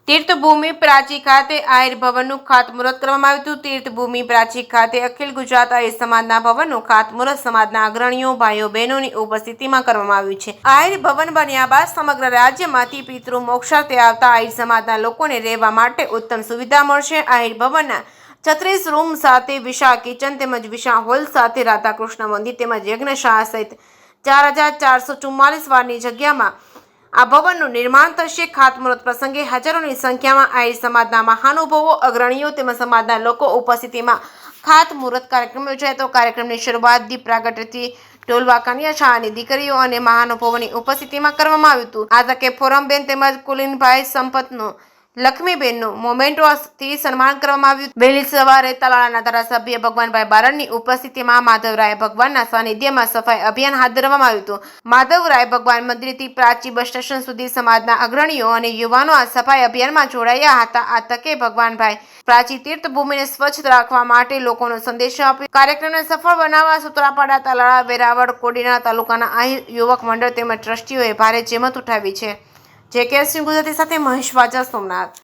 તીર્થભૂમિ પ્રાચી ખાતે આહિર ભવનનું ખાતમુહૂર્ત કરવામાં આવ્યું હતું। તીર્થભૂમિ પ્રાચી ખાતે અખિલ ગુજરાત આહિર સમાજના ભવનનું ખાતમુહૂર્ત સમાજના અગ્રણીઓ ભાઈઓ બહેનોની ઉપસ્થિતિમાં કરવામાં આવ્યું છે। આહિર ભવન બન્યા બાદ સમગ્ર રાજ્યમાંથી પિતૃ મોક્ષાર્થે આવતા આહિર સમાજના લોકોને રહેવા માટે ઉત્તમ સુવિધા મળશે। આહિર ભવનના 36 રૂમ સાથે વિશાળ કિચન તેમજ વિશાળ હોલ સાથે રાધાકૃષ્ણ મંદિર તેમજ યજ્ઞશાળા સહિત 4444 વારની જગ્યામાં આ ભવનનું નિર્માણ થશે। ખાતમુહૂર્ત પ્રસંગે હજારોની સંખ્યામાં આહિર સમાજના મહાનુભાવો અગ્રણીઓ તેમજ સમાજના લોકો ઉપસ્થિતિમાં ખાતમુહૂર્ત કાર્યક્રમ યોજાયો હતો। કાર્યક્રમની શરૂઆત દીપ પ્રાગટ્યથી ઢોલવા કન્યા શાળાની દીકરીઓ અને મહાનુભાવોની ઉપસ્થિતિમાં કરવામાં આવ્યું હતું। આ તકે ફોરમબેન તેમજ કુલીનભાઈ સંપતનું લક્ષ્મીબેનનું મોમેન્ટોથી સન્માન કરવામાં આવ્યું। વહેલી સવારે તાલાળાના ધારાસભ્ય ભગવાનભાઈ બારડની ઉપસ્થિતિમાં માધવરાય ભગવાનના સાનિધ્યમાં સફાઈ અભિયાન હાથ ધરવામાં આવ્યું હતું। માધવરાય ભગવાન મંદિરથી પ્રાચી બસ સ્ટેશન સુધી સમાજના અગ્રણીઓ અને યુવાનો આ સફાઈ અભિયાનમાં જોડાયા હતા। આ તકે ભગવાનભાઈ પ્રાચી તીર્થભૂમિને સ્વચ્છ રાખવા માટે લોકોનો સંદેશો આપ્યો। કાર્યક્રમને સફળ બનાવવા સૂત્રાપાડા, તાલાળા, વેરાવળ, કોડીનાર તાલુકાના આહિર યુવક મંડળ તેમજ ટ્રસ્ટીઓએ ભારે જહેમત ઉઠાવી છે। જે કે સિંહ ગુજરાતી સાથે મહેશ વાજા, સોમનાથ।